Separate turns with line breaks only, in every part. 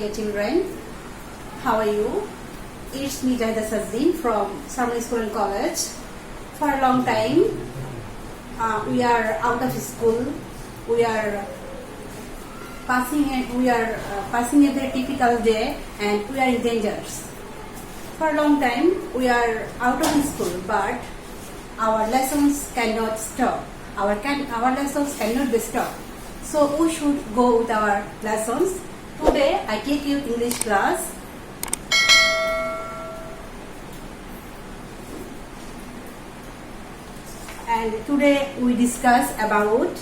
dear children. How are you? It's me Jahida Sazdin from Sarmani School and College. For a long time, we are out of school. We are passing a very typical day, and we are in dangers. For a long time, we are out of school, but our lessons cannot stop. Our lessons cannot be stopped. So we should go with our lessons. Today I take you English class. And today we discuss about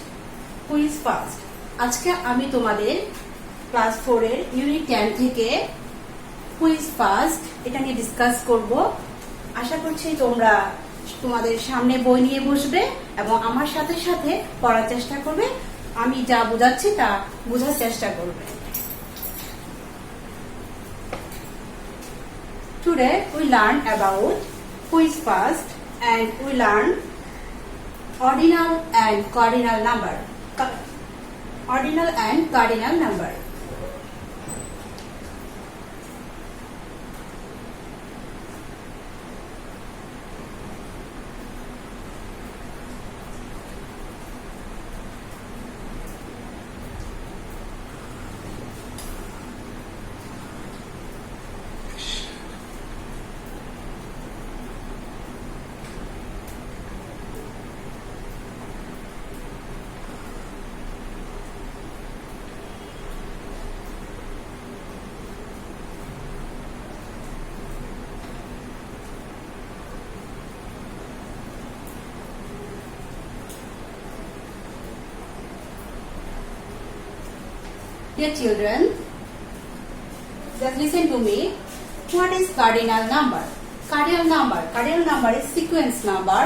quiz fast. আজকে আমি তোমাদের class 4 এর unit 10 থেকে quiz fast এটা নিয়ে discuss করব। আশা করছি তোমরা তোমাদের সামনে বই নিয়ে বসবে এবং আমার সাথে সাথে পড়ার চেষ্টা করবে। আমি যা বোঝাচ্ছি তা বোঝার চেষ্টা করবে। Today we learn about quiz fast and we learn ordinal and cardinal number. Ordinal and cardinal number. Dear children, just listen to me. What is cardinal number? Cardinal number is sequence number,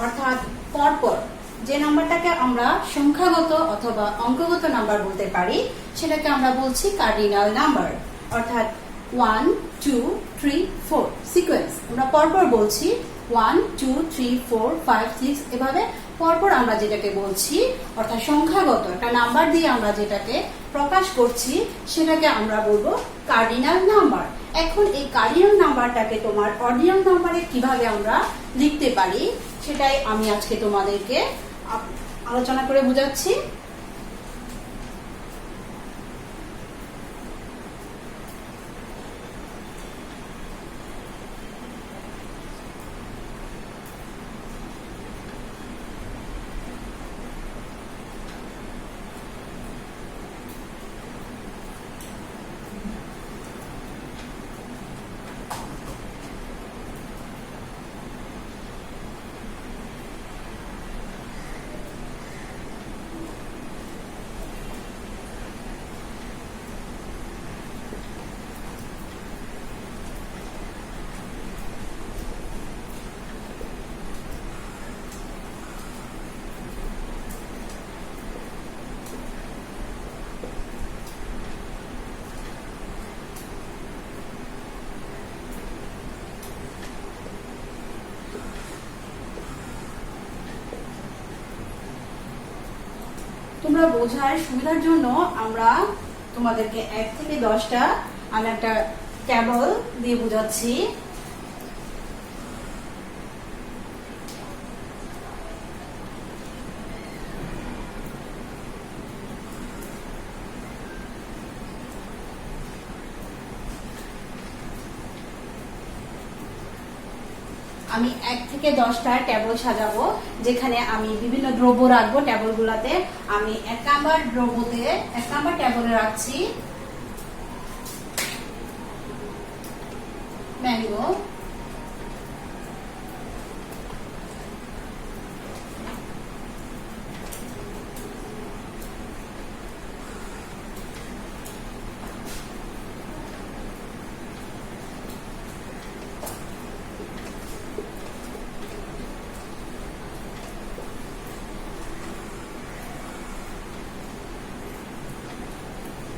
অর্থাৎ পরপর যে নাম্বারটাকে আমরা সংখ্যাগত অথবা অঙ্কগত number বলতে পারি সেটাকে আমরা বলছি কার্ডিনাল নাম্বার, অর্থাৎ 1 2 3 4 সিকোয়েন্স আমরা পরপর বলছি 1 2 3 4 5 6 এভাবে পরপর আমরা যেটাকে বলছি, অর্থাৎ সংখ্যাগত একটা নাম্বার দিয়ে আমরা যেটাকে প্রকাশ করছি সেটাকে আমরা বলবো কার্ডিনাল নাম্বার। এখন এই কার্ডিনাল নাম্বারটাকে তোমার অর্ডিনাল নাম্বারে কিভাবে আমরা লিখতে পারি সেটাই আমি আজকে তোমাদেরকে আলোচনা করে বোঝাচ্ছি। তোমরা বোঝার সুবিধার জন্য আমরা তোমাদেরকে 1 থেকে 10টা আমি একটা টেবল দিয়ে বোঝাচ্ছি। আমি 1 থেকে 10টা টেবল সাজাবো, যেখানে আমি বিভিন্ন দ্রব্য রাখবো। টেবলগুলোতে আমি 1 নাম্বার দ্রব্যতে 1 নাম্বার টেবলে রাখছি ম্যাঙ্গো,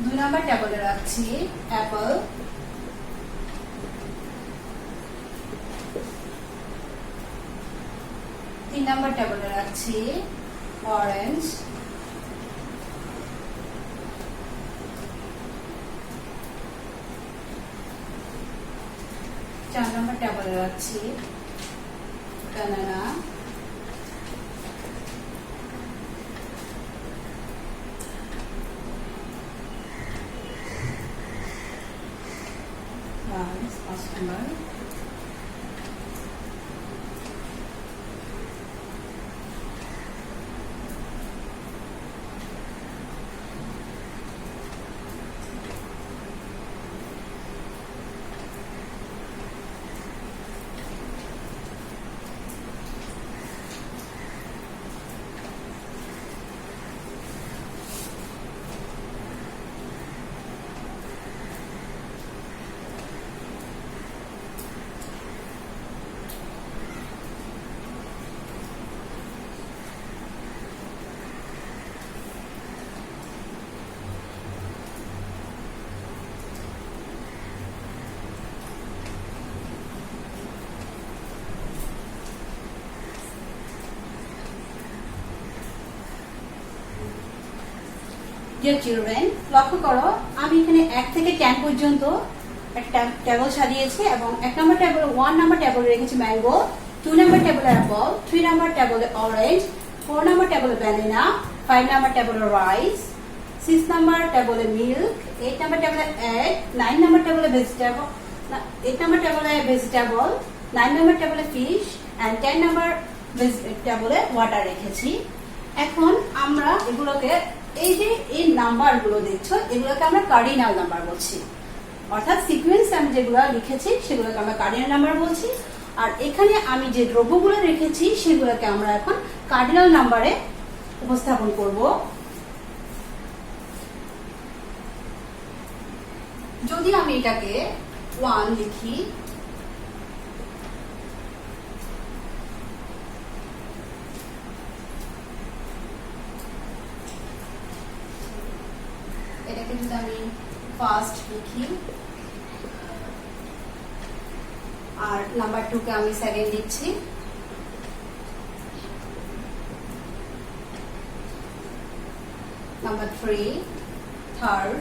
দুই নাম্বার টেবলে রাখছি অ্যাপল, তিন নাম্বার টেবলে রাখছি অরেঞ্জ, 4 নম্বর টেবিলে রাখছি banana, rice 5 নম্বর, Dear children, লক্ষ্য করো আমি এখানে 1 থেকে 10 পর্যন্ত একটা টেবিল সাজিয়েছি এবং 1 নম্বর টেবিলে 1 নম্বর টেবিলে রেখেছি ম্যাঙ্গো, 2 নম্বর টেবিলে অ্যাপল, 3 নম্বর টেবিলে অরেঞ্জ, 4 নম্বর টেবিলে ব্যানানা, 5 নম্বর টেবিলে রাইস, 6 নম্বর টেবিলে মিল্ক, 8 নম্বর টেবিলে এগ, 9 নম্বর টেবিলে ভেজিটেবল, 8 নম্বর টেবিলে ভেজিটেবল, 9 নম্বর টেবিলে ফিশ এন্ড 10 নম্বর টেবিলে ওয়াটার রেখেছি। এখন আমরা এগুলোকে এই যে এই নাম্বারগুলো দেখছো এগুলোকে আমরা কার্ডিনাল নাম্বার বলছি, অর্থাৎ সিকোয়েন্স আমি যেগুলো লিখেছি সেগুলোকে আমরা কার্ডিনাল নাম্বার বলছি। আর এখানে আমি যে দ্রব্যগুলো রেখেছি সেগুলোকে আমরা এখন কার্ডিনাল নাম্বারে উপস্থাপন করব। যদি আমি এটাকে 1 লিখি, এটাকে যদি আমি ফার্স্ট লিখি আর নাম্বার 2 কে আমি সেকেন্ড লিখছি, নাম্বার 3 থার্ড,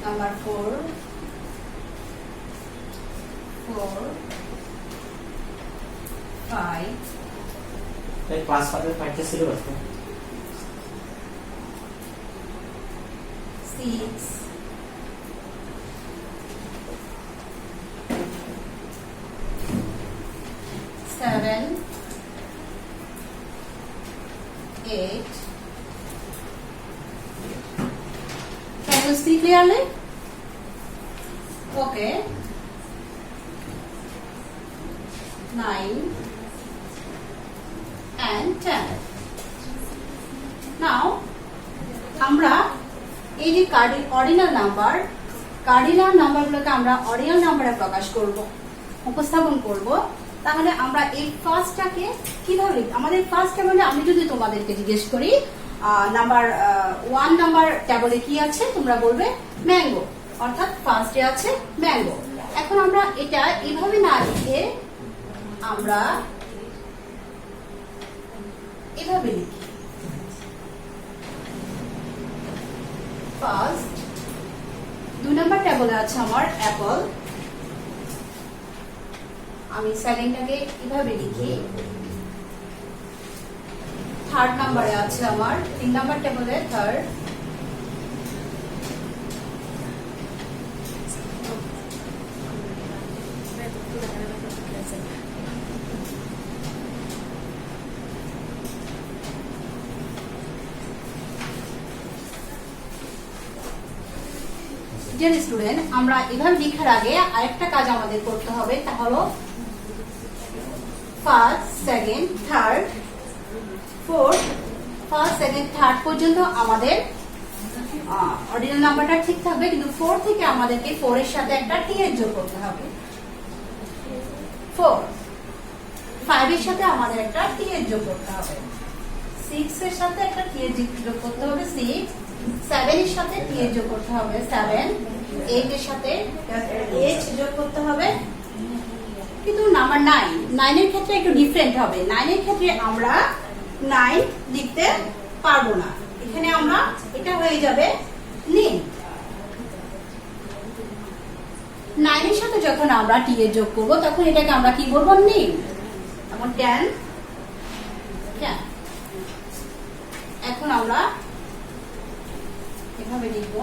নাম্বার 4 5
তাই ক্লাস 5 এর 5টা সিলেবাস তো
6 7 8 Can you see clearly? Okay. 9 and 10. Now আমরা এই যে অর্ডিনাল নাম্বারগুলোকে আমরা অর্ডিনাল নাম্বারে প্রকাশ করব, উপস্থাপন করব। তাহলে আমরা এই ফার্স্টটাকে কিভাবে লিখব? আমাদের ফার্স্ট টেবিলে আমি যদি তোমাদেরকে জিজ্ঞেস করি নাম্বার 1 নাম্বার টেবিলে কি আছে, তোমরা বলবে ম্যাঙ্গো, অর্থাৎ ফার্স্টে আছে ম্যাঙ্গো। এখন আমরা এটা এইভাবে না লিখে আমরা এভাবে লিখি, ফার্স্ট 2 নম্বর টেবিলে আছে আমার অ্যাপল, আমি সেকেন্ডটাকে এভাবে লিখি, থার্ড নাম্বারে আছে আমার 3 নম্বর টেবিলে থার্ড, ডিয়ার স্টুডেন্ট, আমরা এভাবে লেখার আগে আরেকটা কাজ আমাদের করতে হবে, তা হলো first second third fourth, first second third পর্যন্ত আমাদের অর্ডিনাল নাম্বারটা ঠিক থাকবে, কিন্তু 4 থেকে আমাদেরকে 4 এর সাথে একটা টি এর যোগ করতে হবে, 4 5 এর সাথে আমাদের একটা টি এর যোগ করতে হবে, 6 এর সাথে একটা টি এর যোগ করতে হবে 6, 7 এর সাথে টি এর যোগ করতে হবে 7, 8 এর সাথে এইচ যোগ করতে হবে। কিন্তু নাম্বার 9 এর ক্ষেত্রে একটু ডিফারেন্ট হবে, 9 এর ক্ষেত্রে আমরা 9 লিখতে পারবো না, এখানে আমরা এটা হয়ে যাবে নেম। 9 এর সাথে যখন আমরা টি এর যোগ করব তখন এটাকে আমরা কি বলবো নেম। তখন 10 এখন আমরা এভাবে লিখব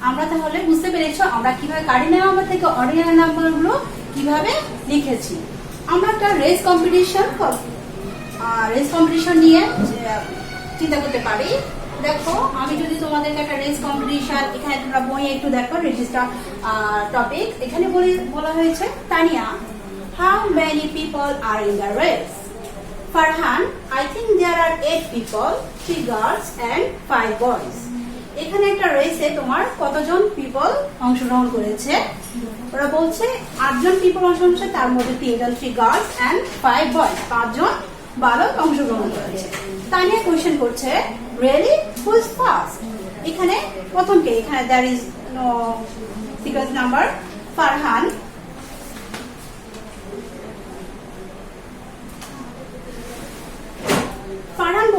আমরা তাহলে বুঝতে পেরেছো আমরা কিভাবে কার্ডিনাল নাম্বার থেকে অর্ডিনাল নাম্বারগুলো কিভাবে লিখেছি। আমরা একটা রেস কম্পিটিশন নিয়ে চিন্তা করতে পারি। দেখো আমি যদি তোমাদেরকে একটা রেস কম্পিটিশন, এখানে তোমরা বইয়ে একটু দেখো রেজিস্টার টপিক, এখানে বলা হয়েছে Tania, how many people are in the race? Farhan, I think there are 8 people, 3 girls and 5 boys. এখানে একটা রেসে তোমার কতজন পিপল অংশগ্রহণ করেছে? ওরা বলছে 8 জন পিপল অংশগ্রহণ করেছে, তার মধ্যে 3 জন 3 গার্লস এন্ড 5 বয়েজ, 5 জন বালক অংশগ্রহণ করেছে। তানিয়া কোয়েশ্চেন করছে রিয়েলি হু ইজ ফার্স্ট? এখানে প্রথম কে? এখানে there is no sequence number. Farhan,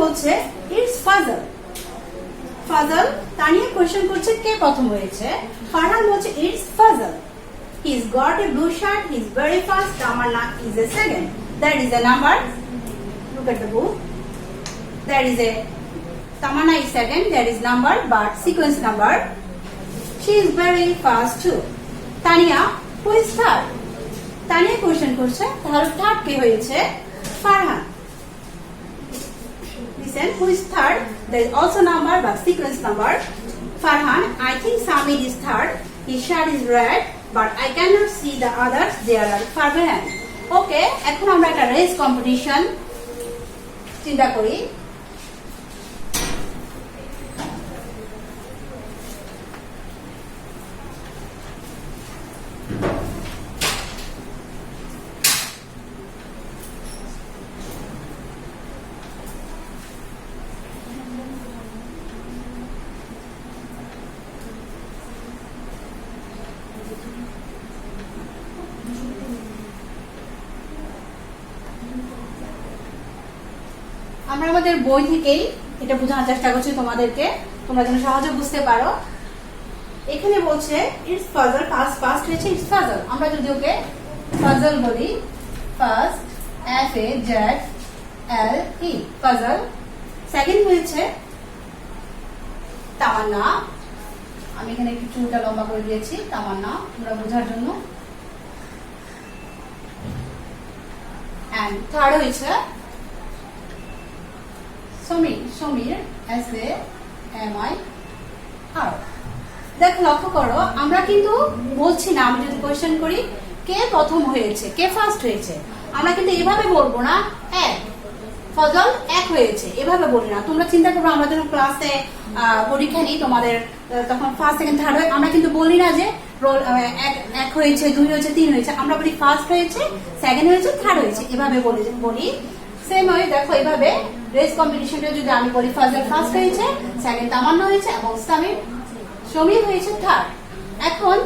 বলছে ইটস ফাজল। ফাজল, তানিয়া কোয়েশ্চেন করছে কে প্রথম হয়েছে? ফারহান বলছে it's Fazal. He's got a blue shirt, he's very fast. Tamanna is a second. That is a number. Look at the book. There is a Tamanna is second, that is number, but sequence number. She is very fast too. Tania, who is third? Tania question করছে তাহলে third কে হয়েছে? Farhan. Listen, who is third? There is also number but sequence number. Farhan, I think Samir is third. His shirt is red, but I cannot see the others. They are far behind. Okay, এখন আমরা একটা race competition চিন্তা করি। আমরা আমাদের বই থেকেই এটা বোঝানোর চেষ্টা করছি তোমাদেরকে, তোমরা যেন সহজে বুঝতে পারো। এখানে বলছে ইটস ফাজল, ফার্স্ট হয়েছে ইটস ফাজল। আমরা যদি ওকে ফাজল বলি, ফার্স্ট FAZLE, ফাজল। সেকেন্ড হয়েছে তামান্না, আমি এখানে একটু চুলটা লম্বা করে দিয়েছি, তামান্না তোমরা বোঝার জন্য। এন্ড থার্ড হয়েছে সমীর, SAMIR। দেখো লক্ষ্য করো, আমরা কিন্তু বলছি না, আমি যদি কোয়েশ্চেন করি কে প্রথম হয়েছে, কে ফার্স্ট হয়েছে, আমরা কিন্তু এভাবে বলবো না এক ফজল এক হয়েছে, এভাবে বলি না। তোমরা চিন্তা করবো আমরা যখন ক্লাসে পরীক্ষা নিই তোমাদের তখন ফার্স্ট সেকেন্ড থার্ড হয়, আমরা কিন্তু বলি না যে এক হয়েছে, 2 হয়েছে, 3 হয়েছে, আমরা বলি ফার্স্ট হয়েছে, সেকেন্ড হয়েছে, থার্ড হয়েছে, এভাবে বলি। সেম হয় দেখো এভাবে রেস কম্পিটিশনে যদি আমি বলি ফাজল ফার্স্ট হয়েছে, সেকেন্ড তামান্না হয়েছে এবং সমীর হয়েছে থার্ড। এখন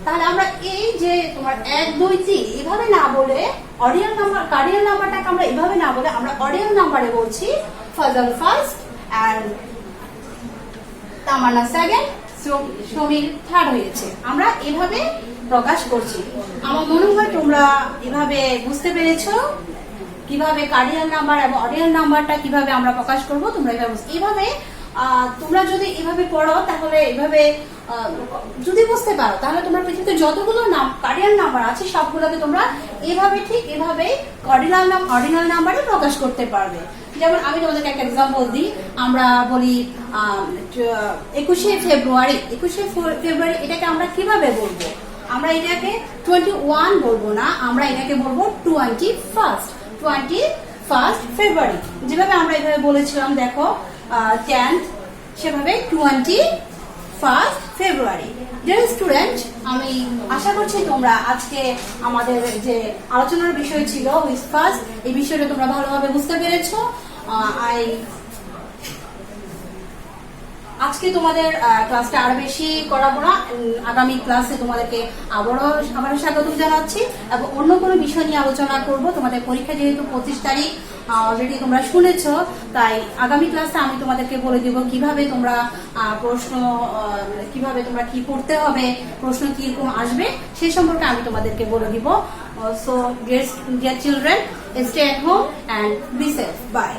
তাহলে আমরা এই যে তোমার 1 2 3 এভাবে না বলে অর্ডিনাল নাম্বার কার্ডিনাল নাম্বারটাকে আমরা এভাবে না বলে আমরা অর্ডিনাল নাম্বারে বলছি Fazal first and Tamanna second, Samir third হয়েছে। আমরা এভাবে প্রকাশ করছি। আমার মনে হয় তোমরা এভাবে বুঝতে পেরেছো কিভাবে কার্ডিনাল নাম্বার এবং অর্ডিনাল নাম্বারটা কিভাবে আমরা প্রকাশ করব। তোমরা এইভাবে তোমরা যদি এভাবে পড়ো তাহলে এভাবে যদি বুঝতে পারো তাহলে তোমরা পৃথিবীতে যতগুলো কার্ডিনাল নাম্বার আছে সবগুলোকে তোমরা এভাবে ঠিক এভাবে অর্ডিনাল নাম্বারে প্রকাশ করতে পারবে। যেমন আমি তোমাদেরকে একটা এক্সাম্পল দিই, আমরা বলি 21শে ফেব্রুয়ারি, এটাকে আমরা কিভাবে বলবো? আমরা এটাকে 21 বলবো না, আমরা এটাকে বলবো 21st ফেব্রুয়ারি। যেভাবে আমরা এভাবে বলেছিলাম দেখো 10th, সেভাবে 21st ফেব্রুয়ারি। ডিয়ার স্টুডেন্ট, আমি আশা করছি তোমরা আজকে আমাদের যে আলোচনার বিষয় ছিল উইথ ফার্স্ট, এই বিষয়টা তোমরা ভালোভাবে বুঝতে পেরেছো। আজকে তোমাদের ক্লাসটা আর বেশি করাবো না, আগামী ক্লাসে তোমাদেরকে আবারও স্বাগত জানাচ্ছি এবং অন্য কোনো বিষয় নিয়ে আলোচনা করব। তোমাদের পরীক্ষা যেহেতু 25 তারিখ অলরেডি তোমরা শুনেছো, তাই আগামী ক্লাসে আমি তোমাদেরকে বলে দিব কিভাবে তোমরা প্রশ্ন কিভাবে তোমরা কি করতে হবে, প্রশ্ন কিরকম আসবে সেই সম্পর্কে আমি তোমাদেরকে বলে দিব। So dear children, stay at home and be safe. By.